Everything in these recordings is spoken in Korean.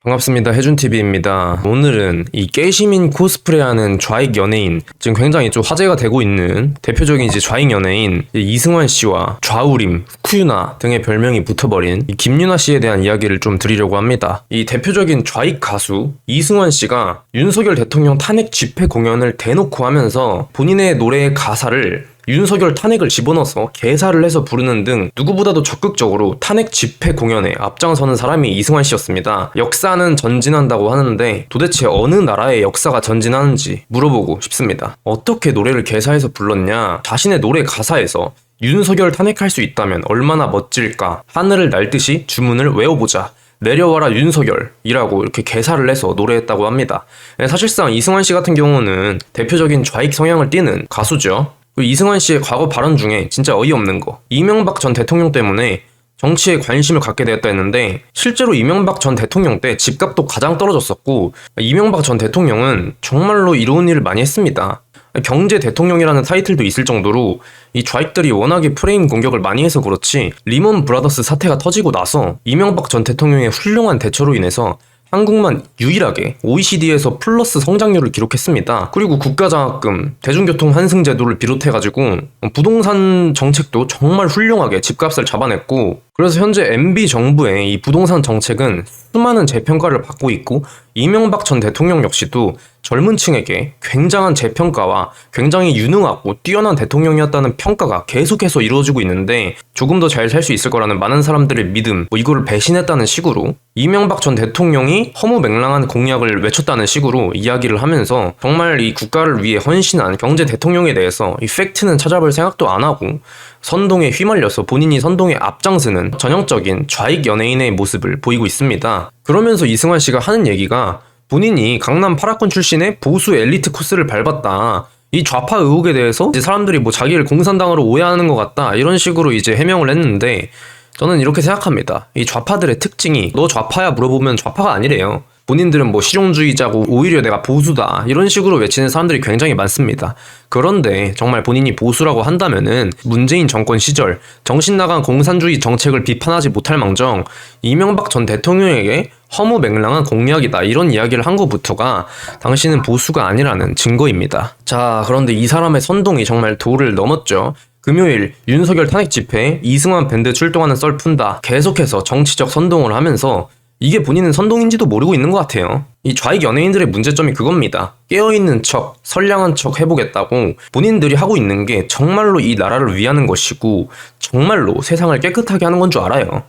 반갑습니다. 해준TV입니다. 오늘은 이 깨시민 코스프레하는 좌익 연예인, 지금 굉장히 좀 화제가 되고 있는 대표적인 이제 좌익 연예인 이승환 씨와 좌우림, 후쿠유나 등의 별명이 붙어버린 이 김유나 씨에 대한 이야기를 좀 드리려고 합니다. 이 대표적인 좌익 가수 이승환 씨가 윤석열 대통령 탄핵 집회 공연을 대놓고 하면서 본인의 노래의 가사를 윤석열 탄핵을 집어넣어서 개사를 해서 부르는 등 누구보다도 적극적으로 탄핵 집회 공연에 앞장서는 사람이 이승환 씨였습니다. 역사는 전진한다고 하는데 도대체 어느 나라의 역사가 전진하는지 물어보고 싶습니다. 어떻게 노래를 개사해서 불렀냐? 자신의 노래 가사에서 윤석열 탄핵할 수 있다면 얼마나 멋질까? 하늘을 날듯이 주문을 외워보자. 내려와라 윤석열이라고 이렇게 개사를 해서 노래했다고 합니다. 사실상 이승환 씨 같은 경우는 대표적인 좌익 성향을 띠는 가수죠. 이승환 씨의 과거 발언 중에 진짜 어이없는 거, 이명박 전 대통령 때문에 정치에 관심을 갖게 되었다 했는데 실제로 이명박 전 대통령 때 집값도 가장 떨어졌었고 이명박 전 대통령은 정말로 이로운 일을 많이 했습니다. 경제 대통령이라는 타이틀도 있을 정도로 이 좌익들이 워낙에 프레임 공격을 많이 해서 그렇지 리먼 브라더스 사태가 터지고 나서 이명박 전 대통령의 훌륭한 대처로 인해서 한국만 유일하게 OECD에서 플러스 성장률을 기록했습니다. 그리고 국가장학금, 대중교통 환승 제도를 비롯해가지고 부동산 정책도 정말 훌륭하게 집값을 잡아냈고, 그래서 현재 MB 정부의 이 부동산 정책은 수많은 재평가를 받고 있고 이명박 전 대통령 역시도 젊은 층에게 굉장한 재평가와 굉장히 유능하고 뛰어난 대통령이었다는 평가가 계속해서 이루어지고 있는데 조금 더 잘 살 수 있을 거라는 많은 사람들의 믿음, 이거를 배신했다는 식으로 이명박 전 대통령이 허무맹랑한 공약을 외쳤다는 식으로 이야기를 하면서 정말 이 국가를 위해 헌신한 경제 대통령에 대해서 이 팩트는 찾아볼 생각도 안 하고 선동에 휘말려서 본인이 선동에 앞장서는 전형적인 좌익 연예인의 모습을 보이고 있습니다. 그러면서 이승환 씨가 하는 얘기가 본인이 강남 8학군 출신의 보수 엘리트 코스를 밟았다. 이 좌파 의혹에 대해서 이제 사람들이 뭐 자기를 공산당으로 오해하는 것 같다. 이런 식으로 이제 해명을 했는데 저는 이렇게 생각합니다. 이 좌파들의 특징이 너 좌파야 물어보면 좌파가 아니래요. 본인들은 뭐 실용주의자고 오히려 내가 보수다 이런 식으로 외치는 사람들이 굉장히 많습니다. 그런데 정말 본인이 보수라고 한다면은 문재인 정권 시절 정신나간 공산주의 정책을 비판하지 못할 망정 이명박 전 대통령에게 허무맹랑한 공약이다 이런 이야기를 한 것부터가 당신은 보수가 아니라는 증거입니다. 자, 그런데 이 사람의 선동이 정말 도를 넘었죠. 금요일 윤석열 탄핵 집회에 이승환 밴드 출동하는 썰 푼다 계속해서 정치적 선동을 하면서 이게 본인은 선동인지도 모르고 있는 것 같아요. 이 좌익 연예인들의 문제점이 그겁니다. 깨어있는 척, 선량한 척 해보겠다고 본인들이 하고 있는 게 정말로 이 나라를 위하는 것이고 정말로 세상을 깨끗하게 하는 건 줄 알아요.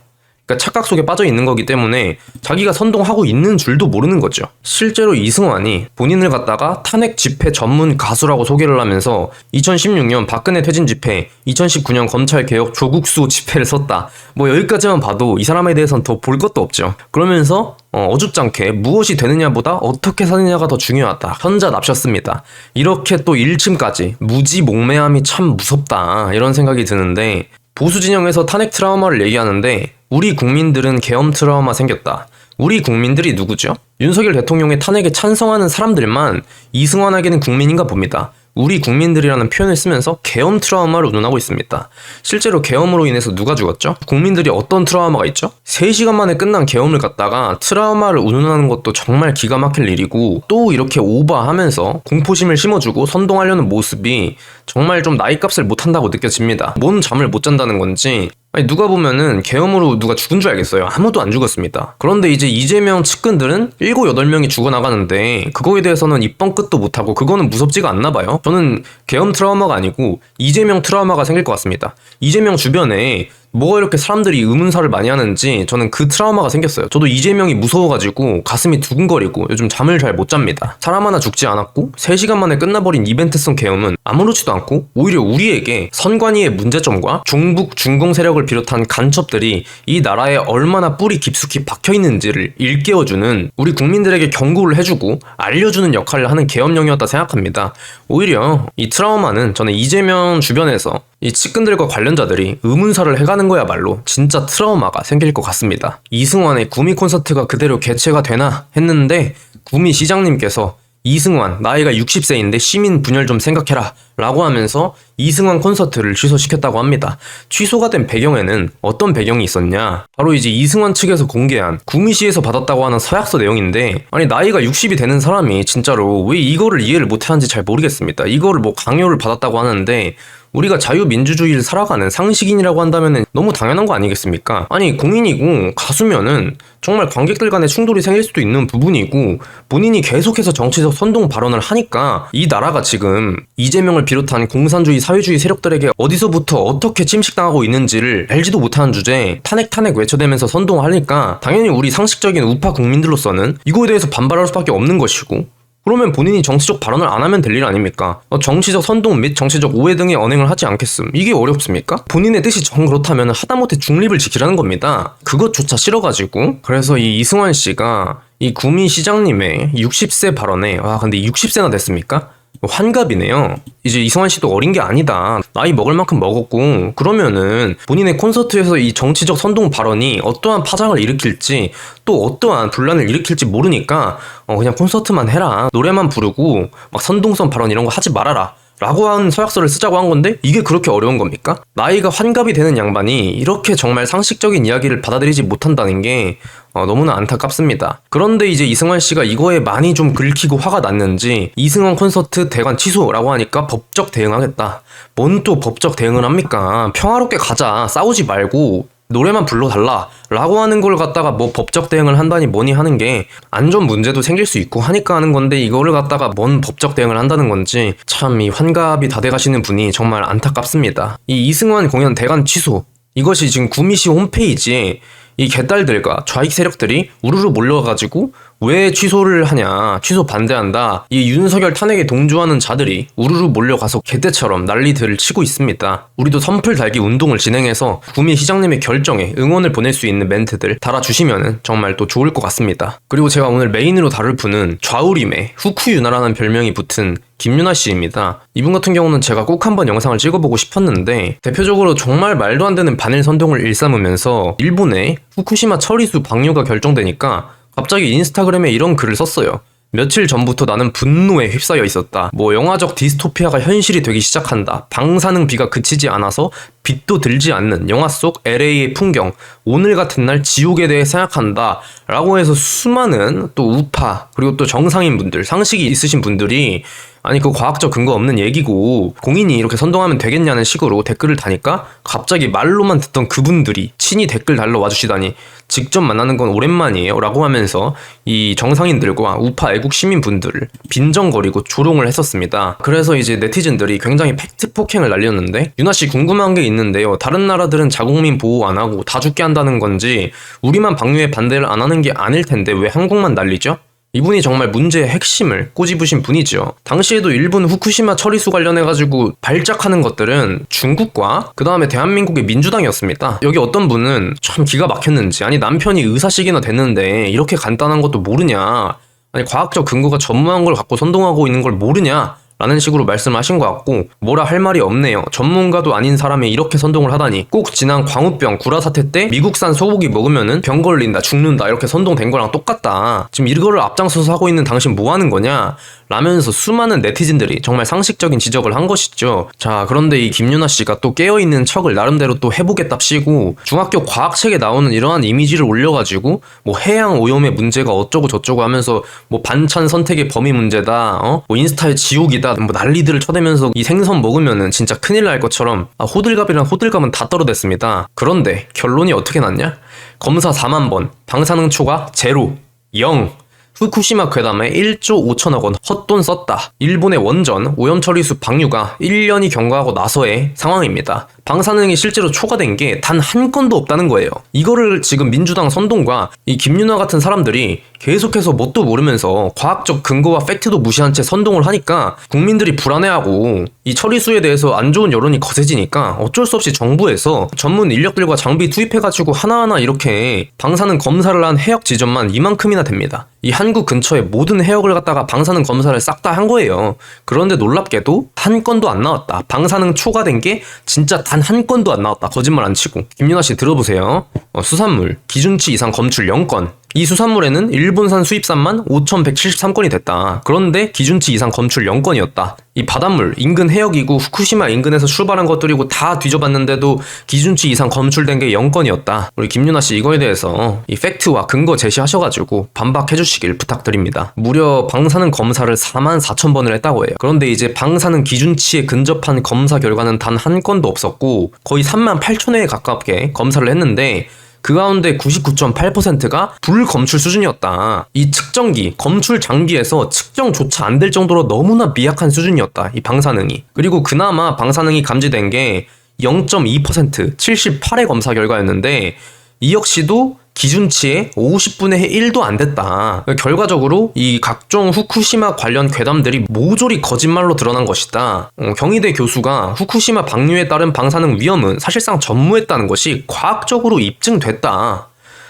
그러니까 착각 속에 빠져 있는 거기 때문에 자기가 선동하고 있는 줄도 모르는 거죠. 실제로 이승환이 본인을 갖다가 탄핵 집회 전문 가수라고 소개를 하면서 2016년 박근혜 퇴진 집회, 2019년 검찰 개혁 조국수 집회를 썼다. 뭐 여기까지만 봐도 이 사람에 대해서는 더 볼 것도 없죠. 그러면서 어줍잖게 무엇이 되느냐보다 어떻게 사느냐가 더 중요하다. 현자 납셨습니다. 이렇게 또 1층까지 무지몽매함이 참 무섭다. 이런 생각이 드는데 보수 진영에서 탄핵 트라우마를 얘기하는데 우리 국민들은 계엄 트라우마 생겼다. 우리 국민들이 누구죠? 윤석열 대통령의 탄핵에 찬성하는 사람들만 이승환에게는 국민인가 봅니다. 우리 국민들이라는 표현을 쓰면서 계엄 트라우마를 운운하고 있습니다. 실제로 계엄으로 인해서 누가 죽었죠? 국민들이 어떤 트라우마가 있죠? 3시간 만에 끝난 계엄을 갖다가 트라우마를 운운하는 것도 정말 기가 막힐 일이고 또 이렇게 오버하면서 공포심을 심어주고 선동하려는 모습이 정말 좀 나이값을 못한다고 느껴집니다. 뭔 잠을 못 잔다는 건지 아니 누가 보면은 계엄으로 누가 죽은 줄 알겠어요. 아무도 안 죽었습니다. 그런데 이제 이재명 측근들은 7, 8명이 죽어나가는데 그거에 대해서는 입번 끝도 못하고 그거는 무섭지가 않나 봐요. 저는 계엄 트라우마가 아니고 이재명 트라우마가 생길 것 같습니다. 이재명 주변에 뭐가 이렇게 사람들이 의문사를 많이 하는지 저는 그 트라우마가 생겼어요. 저도 이재명이 무서워가지고 가슴이 두근거리고 요즘 잠을 잘 못 잡니다. 사람 하나 죽지 않았고 3시간 만에 끝나버린 이벤트성 계엄은 아무렇지도 않고 오히려 우리에게 선관위의 문제점과 중북 중공 세력을 비롯한 간첩들이 이 나라에 얼마나 뿌리 깊숙이 박혀있는지를 일깨워주는 우리 국민들에게 경고를 해주고 알려주는 역할을 하는 계엄령이었다 생각합니다. 오히려 이 트라우마는 저는 이재명 주변에서 이 측근들과 관련자들이 의문사를 해가는 거야말로 진짜 트라우마가 생길 것 같습니다. 이승환의 구미 콘서트가 그대로 개최가 되나 했는데 구미 시장님께서 이승환 나이가 60세인데 시민 분열 좀 생각해라 라고 하면서 이승환 콘서트를 취소시켰다고 합니다. 취소가 된 배경에는 어떤 배경이 있었냐, 바로 이제 이승환 측에서 공개한 구미시에서 받았다고 하는 서약서 내용인데, 아니 나이가 60이 되는 사람이 진짜로 왜 이거를 이해를 못하는지 잘 모르겠습니다. 이거를 뭐 강요를 받았다고 하는데, 우리가 자유민주주의를 살아가는 상식인이라고 한다면 너무 당연한 거 아니겠습니까? 아니 공인이고 가수면은 정말 관객들 간에 충돌이 생길 수도 있는 부분이고, 본인이 계속해서 정치적 선동 발언을 하니까 이 나라가 지금 이재명을 비롯한 공산주의 사회주의 세력들에게 어디서부터 어떻게 침식당하고 있는지를 알지도 못하는 주제에 탄핵 외쳐대면서 선동하니까 당연히 우리 상식적인 우파 국민들로서는 이거에 대해서 반발할 수밖에 없는 것이고, 그러면 본인이 정치적 발언을 안 하면 될 일 아닙니까? 정치적 선동 및 정치적 오해 등의 언행을 하지 않겠음. 이게 어렵습니까? 본인의 뜻이 정 그렇다면 하다못해 중립을 지키라는 겁니다. 그것조차 싫어가지고. 그래서 이 이승환 씨가 이 구미 시장님의 60세 발언에, 근데 60세나 됐습니까? 환갑이네요. 이제 이승환 씨도 어린 게 아니다. 나이 먹을 만큼 먹었고, 그러면은 본인의 콘서트에서 이 정치적 선동 발언이 어떠한 파장을 일으킬지 또 어떠한 분란을 일으킬지 모르니까 그냥 콘서트만 해라. 노래만 부르고 막 선동성 발언 이런 거 하지 말아라. 라고 한 서약서를 쓰자고 한 건데 이게 그렇게 어려운 겁니까? 나이가 환갑이 되는 양반이 이렇게 정말 상식적인 이야기를 받아들이지 못한다는 게 너무나 안타깝습니다. 그런데 이제 이승환 씨가 이거에 많이 좀 긁히고 화가 났는지 이승환 콘서트 대관 취소라고 하니까 법적 대응하겠다. 뭔 또 법적 대응을 합니까? 평화롭게 가자. 싸우지 말고 노래만 불러달라 라고 하는 걸 갖다가 뭐 법적 대응을 한다니 뭐니 하는 게 안전 문제도 생길 수 있고 하니까 하는 건데, 이거를 갖다가 뭔 법적 대응을 한다는 건지 참 이 환갑이 다 돼가시는 분이 정말 안타깝습니다. 이 이승환 공연 대관 취소, 이것이 지금 구미시 홈페이지에 이 개딸들과 좌익 세력들이 우르르 몰려가지고 왜 취소를 하냐, 취소 반대한다, 이 윤석열 탄핵에 동조하는 자들이 우르르 몰려가서 개떼처럼 난리들을 치고 있습니다. 우리도 선풀 달기 운동을 진행해서 구미 시장님의 결정에 응원을 보낼 수 있는 멘트들 달아주시면 정말 또 좋을 것 같습니다. 그리고 제가 오늘 메인으로 다룰 분은 좌우림의 후쿠유나라는 별명이 붙은 김유나 씨입니다. 이분 같은 경우는 제가 꼭 한번 영상을 찍어보고 싶었는데, 대표적으로 정말 말도 안 되는 반일 선동을 일삼으면서 일본의 후쿠시마 처리수 방류가 결정되니까 갑자기 인스타그램에 이런 글을 썼어요. 며칠 전부터 나는 분노에 휩싸여 있었다. 영화적 디스토피아가 현실이 되기 시작한다. 방사능 비가 그치지 않아서 빛도 들지 않는 영화 속 LA의 풍경, 오늘 같은 날 지옥에 대해 생각한다 라고 해서 수많은 또 우파 그리고 또 정상인 분들, 상식이 있으신 분들이 아니 그거 과학적 근거 없는 얘기고 공인이 이렇게 선동하면 되겠냐는 식으로 댓글을 다니까 갑자기 말로만 듣던 그분들이 친히 댓글 달러 와주시다니 직접 만나는 건 오랜만이에요 라고 하면서 이 정상인들과 우파 애국 시민분들을 빈정거리고 조롱을 했었습니다. 그래서 이제 네티즌들이 굉장히 팩트 폭행을 날렸는데, 유나씨 궁금한 게 있는데요, 다른 나라들은 자국민 보호 안 하고 다 죽게 한다는 건지 우리만 방류에 반대를 안 하는 게 아닐 텐데 왜 한국만 난리죠? 이분이 정말 문제의 핵심을 꼬집으신 분이죠. 당시에도 일본 후쿠시마 처리수 관련해가지고 발작하는 것들은 중국과 그 다음에 대한민국의 민주당이었습니다. 여기 어떤 분은 참 기가 막혔는지, 아니 남편이 의사식이나 됐는데 이렇게 간단한 것도 모르냐, 아니 과학적 근거가 전무한 걸 갖고 선동하고 있는 걸 모르냐 라는 식으로 말씀하신 것 같고, 뭐라 할 말이 없네요. 전문가도 아닌 사람이 이렇게 선동을 하다니. 꼭 지난 광우병 구라 사태 때 미국산 소고기 먹으면은 병 걸린다 죽는다 이렇게 선동된 거랑 똑같다. 지금 이거를 앞장서서 하고 있는 당신 뭐 하는 거냐 라면서 수많은 네티즌들이 정말 상식적인 지적을 한 것이죠. 자, 그런데 이 김유나 씨가 또 깨어있는 척을 나름대로 또 해보겠답시고 중학교 과학책에 나오는 이러한 이미지를 올려가지고 뭐 해양 오염의 문제가 어쩌고 저쩌고 하면서 뭐 반찬 선택의 범위 문제다, 뭐 인스타의 지옥이다, 뭐 난리들을 쳐대면서 이 생선 먹으면은 진짜 큰일 날 것처럼 호들갑이란 호들갑은 다 떨어댔습니다. 그런데 결론이 어떻게 났냐? 검사 4만 번, 방사능 초과 제로, 0. 후쿠시마 괴담에 1조 5천억 원 헛돈 썼다. 일본의 원전 오염처리수 방류가 1년이 경과하고 나서의 상황입니다. 방사능이 실제로 초과된 게 단 한 건도 없다는 거예요. 이거를 지금 민주당 선동과 이 김윤아 같은 사람들이 계속해서 뭣도 모르면서 과학적 근거와 팩트도 무시한 채 선동을 하니까 국민들이 불안해하고 이 처리수에 대해서 안 좋은 여론이 거세지니까 어쩔 수 없이 정부에서 전문 인력들과 장비 투입해가지고 하나하나 이렇게 방사능 검사를 한 해역 지점만 이만큼이나 됩니다. 이 한국 근처에 모든 해역을 갖다가 방사능 검사를 싹 다 한 거예요. 그런데 놀랍게도 한 건도 안 나왔다. 방사능 초과된 게 진짜 단 한 건도 안 나왔다. 거짓말 안 치고. 김윤아 씨 들어보세요. 수산물 기준치 이상 검출 0건, 이 수산물에는 일본산 수입산만 5,173건이 됐다. 그런데 기준치 이상 검출 0건이었다. 이 바닷물, 인근 해역이고 후쿠시마 인근에서 출발한 것들이고 다 뒤져봤는데도 기준치 이상 검출된 게 0건이었다. 우리 김윤아 씨 이거에 대해서 이 팩트와 근거 제시하셔가지고 반박해주시길 부탁드립니다. 무려 방사능 검사를 44,000번을 했다고 해요. 그런데 이제 방사능 기준치에 근접한 검사 결과는 단 한 건도 없었고 거의 38,000회에 가깝게 검사를 했는데 그 가운데 99.8%가 불검출 수준이었다. 이 측정기, 검출 장비에서 측정조차 안 될 정도로 너무나 미약한 수준이었다. 이 방사능이. 그리고 그나마 방사능이 감지된 게 0.2%, 78회 검사 결과였는데 이 역시도 기준치의 50분의 1도 안 됐다. 결과적으로 이 각종 후쿠시마 관련 괴담들이 모조리 거짓말로 드러난 것이다. 경희대 교수가 후쿠시마 방류에 따른 방사능 위험은 사실상 전무했다는 것이 과학적으로 입증됐다.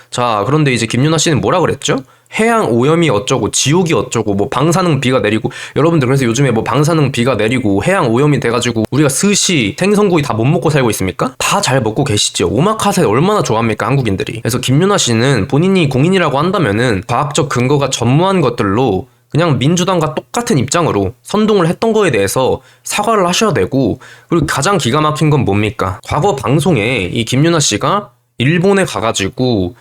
자, 그런데 이제 김윤아 씨는 뭐라 그랬죠? 해양 오염이 어쩌고 지옥이 어쩌고 뭐 방사능 비가 내리고 여러분들 그래서 요즘에 뭐 방사능 비가 내리고 해양 오염이 돼가지고 우리가 스시 생선구이 다 못 먹고 살고 있습니까? 다 잘 먹고 계시죠. 오마카세 얼마나 좋아합니까 한국인들이. 그래서 김윤아 씨는 본인이 공인이라고 한다면은 과학적 근거가 전무한 것들로 그냥 민주당과 똑같은 입장으로 선동을 했던 거에 대해서 사과를 하셔야 되고 그리고 가장 기가 막힌 건 뭡니까? 과거 방송에 이 김윤아 씨가 일본에 가가지고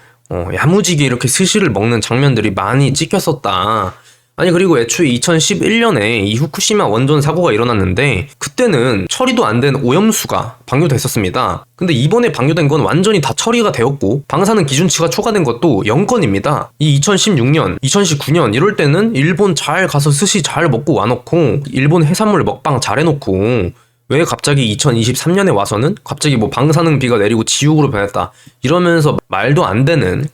야무지게 이렇게 스시를 먹는 장면들이 많이 찍혔었다. 아니 그리고 애초에 2011년에 이 후쿠시마 원전 사고가 일어났는데 그때는 처리도 안 된 오염수가 방류됐었습니다. 근데 이번에 방류된 건 완전히 다 처리가 되었고 방사능 기준치가 초과된 것도 0건입니다. 이 2016년, 2019년 이럴 때는 일본 잘 가서 스시 잘 먹고 와놓고 일본 해산물 먹방 잘 해놓고 왜 갑자기 2023년에 와서는 갑자기 뭐 방사능 비가 내리고 지옥으로 변했다 이러면서 말도 안 되는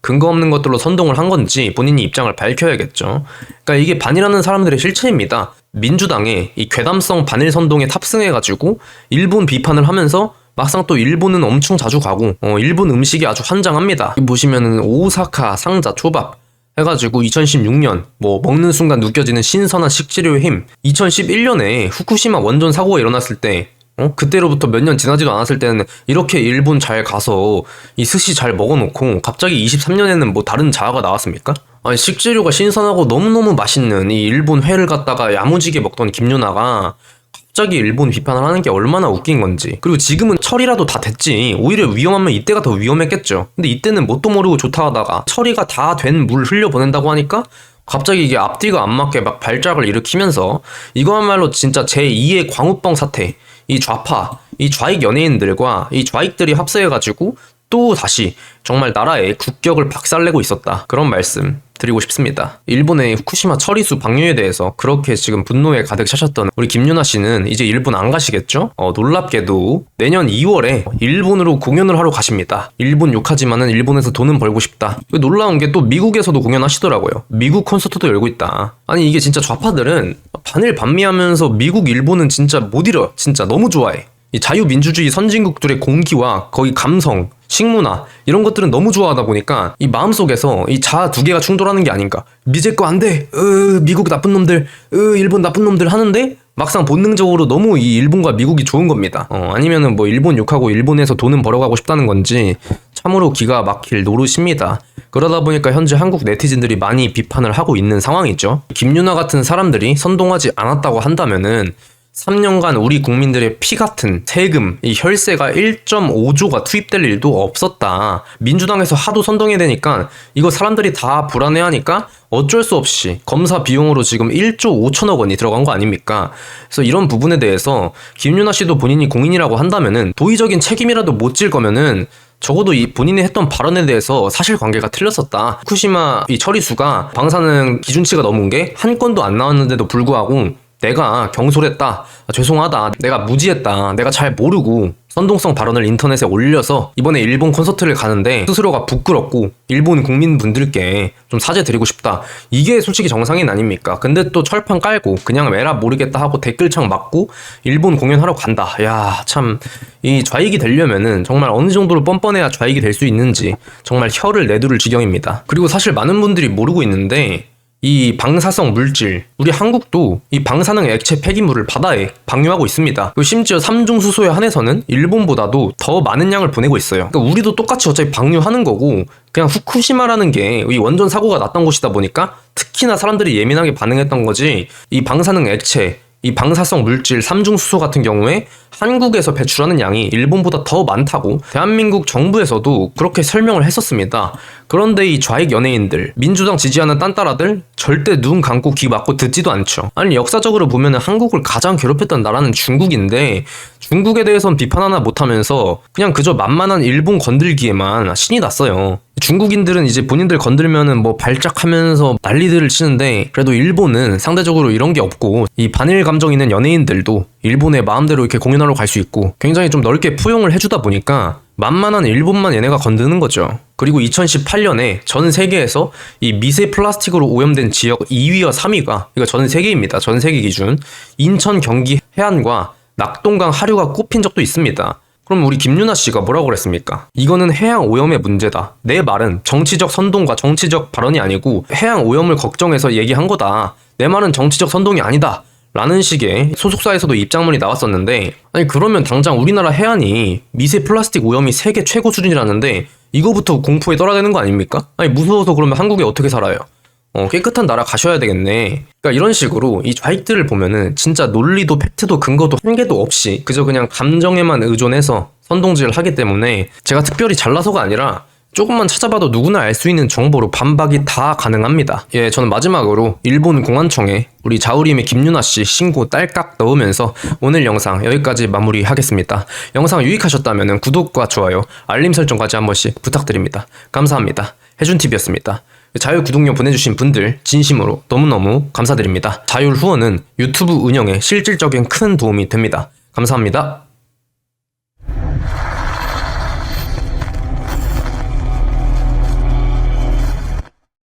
근거 없는 것들로 선동을 한 건지 본인이 입장을 밝혀야겠죠. 그러니까 이게 반이라는 사람들의 실체입니다. 민주당의 이 괴담성 반일 선동에 탑승해가지고 일본 비판을 하면서 막상 또 일본은 엄청 자주 가고 일본 음식이 아주 환장합니다. 보시면은 오사카 상자 초밥 해가지고 2016년 뭐 먹는 순간 느껴지는 신선한 식재료의 힘 2011년에 후쿠시마 원전 사고가 일어났을 때 그때로부터 몇 년 지나지도 않았을 때는 이렇게 일본 잘 가서 이 스시 잘 먹어놓고 갑자기 23년에는 뭐 다른 자아가 나왔습니까? 아니 식재료가 신선하고 너무너무 맛있는 이 일본 회를 갖다가 야무지게 먹던 김윤아가 갑자기 일본 비판을 하는 게 얼마나 웃긴 건지. 그리고 지금은 처리라도 다 됐지. 오히려 위험하면 이때가 더 위험했겠죠. 근데 이때는 뭣도 모르고 좋다 하다가 처리가 다 된 물 흘려보낸다고 하니까 갑자기 이게 앞뒤가 안 맞게 막 발작을 일으키면서 이거야말로 진짜 제2의 광우병 사태. 이 좌파, 이 좌익 연예인들과 이 좌익들이 합세해가지고 또 다시 정말 나라의 국격을 박살내고 있었다. 그런 말씀 드리고 싶습니다. 일본의 후쿠시마 처리수 방류에 대해서 그렇게 지금 분노에 가득 차셨던 우리 김윤아 씨는 이제 일본 안 가시겠죠? 놀랍게도 내년 2월에 일본으로 공연을 하러 가십니다. 일본 욕하지만은 일본에서 돈은 벌고 싶다. 놀라운 게 또 미국에서도 공연하시더라고요. 미국 콘서트도 열고 있다. 아니 이게 진짜 좌파들은 반일 반미하면서 미국 일본은 진짜 못 잃어. 진짜 너무 좋아해. 이 자유민주주의 선진국들의 공기와 거기 감성, 식문화 이런 것들은 너무 좋아하다 보니까 이 마음속에서 이 자아 두 개가 충돌하는 게 아닌가. 미제 거 안 돼. 미국 나쁜 놈들. 일본 나쁜 놈들 하는데 막상 본능적으로 너무 이 일본과 미국이 좋은 겁니다. 아니면은 뭐 일본 욕하고 일본에서 돈은 벌어가고 싶다는 건지 참으로 기가 막힐 노릇입니다. 그러다 보니까 현재 한국 네티즌들이 많이 비판을 하고 있는 상황이죠. 김윤아 같은 사람들이 선동하지 않았다고 한다면은 3년간 우리 국민들의 피 같은 세금, 이 혈세가 1.5조가 투입될 일도 없었다. 민주당에서 하도 선동해야 되니까 이거 사람들이 다 불안해하니까 어쩔 수 없이 검사 비용으로 지금 1조 5천억 원이 들어간 거 아닙니까? 그래서 이런 부분에 대해서 김윤아 씨도 본인이 공인이라고 한다면은 도의적인 책임이라도 못 질 거면은 적어도 이 본인이 했던 발언에 대해서 사실관계가 틀렸었다. 후쿠시마 이 처리수가 방사능 기준치가 넘은 게 한 건도 안 나왔는데도 불구하고 내가 경솔했다. 죄송하다. 내가 무지했다. 내가 잘 모르고 선동성 발언을 인터넷에 올려서 이번에 일본 콘서트를 가는데 스스로가 부끄럽고 일본 국민분들께 좀 사죄드리고 싶다. 이게 솔직히 정상인 아닙니까? 근데 또 철판 깔고 그냥 외라 모르겠다 하고 댓글창 맞고 일본 공연하러 간다. 야, 참 이 좌익이 되려면은 정말 어느 정도로 뻔뻔해야 좌익이 될 수 있는지 정말 혀를 내두를 지경입니다. 그리고 사실 많은 분들이 모르고 있는데 이 방사성 물질, 우리 한국도 이 방사능 액체 폐기물을 바다에 방류하고 있습니다. 그리고 심지어 삼중수소에 한해서는 일본보다도 더 많은 양을 보내고 있어요. 그러니까 우리도 똑같이 어차피 방류하는 거고, 그냥 후쿠시마라는 게 이 원전 사고가 났던 곳이다 보니까 특히나 사람들이 예민하게 반응했던 거지, 이 방사능 액체, 이 방사성 물질 삼중수소 같은 경우에 한국에서 배출하는 양이 일본보다 더 많다고 대한민국 정부에서도 그렇게 설명을 했었습니다. 그런데 이 좌익 연예인들, 민주당 지지하는 딴따라들 절대 눈 감고 귀 막고 듣지도 않죠. 아니, 역사적으로 보면 한국을 가장 괴롭혔던 나라는 중국인데, 중국에 대해선 비판 하나 못하면서 그냥 그저 만만한 일본 건들기에만 신이 났어요. 중국인들은 이제 본인들 건들면은 뭐 발작하면서 난리들을 치는데, 그래도 일본은 상대적으로 이런 게 없고, 이 반일 감정 있는 연예인들도 일본에 마음대로 이렇게 공연하러 갈 수 있고 굉장히 좀 넓게 포용을 해주다 보니까 만만한 일본만 얘네가 건드는 거죠. 그리고 2018년에 전 세계에서 이 미세 플라스틱으로 오염된 지역 2위와 3위가, 이거 전 세계입니다. 전 세계 기준. 인천, 경기 해안과 낙동강 하류가 꼽힌 적도 있습니다. 그럼 우리 김유나 씨가 뭐라고 그랬습니까? 이거는 해양 오염의 문제다. 내 말은 정치적 선동과 정치적 발언이 아니고 해양 오염을 걱정해서 얘기한 거다. 내 말은 정치적 선동이 아니다. 라는 식의 소속사에서도 입장문이 나왔었는데, 아니 그러면 당장 우리나라 해안이 미세 플라스틱 오염이 세계 최고 수준이라는데 이거부터 공포에 떨어야 되는 거 아닙니까? 아니 무서워서 그러면 한국에 어떻게 살아요? 깨끗한 나라 가셔야 되겠네. 그러니까 이런 식으로 이 좌익들을 보면은 진짜 논리도 팩트도 근거도 한 개도 없이 그저 그냥 감정에만 의존해서 선동질을 하기 때문에, 제가 특별히 잘나서가 아니라 조금만 찾아봐도 누구나 알 수 있는 정보로 반박이 다 가능합니다. 예, 저는 마지막으로 일본 공안청에 우리 자우림의 김유나 씨 신고 딸깍 넣으면서 오늘 영상 여기까지 마무리하겠습니다. 영상 유익하셨다면 구독과 좋아요, 알림 설정까지 한 번씩 부탁드립니다. 감사합니다. 해준TV였습니다. 자율 구독료 보내주신 분들 진심으로 너무너무 감사드립니다. 자율 후원은 유튜브 운영에 실질적인 큰 도움이 됩니다. 감사합니다.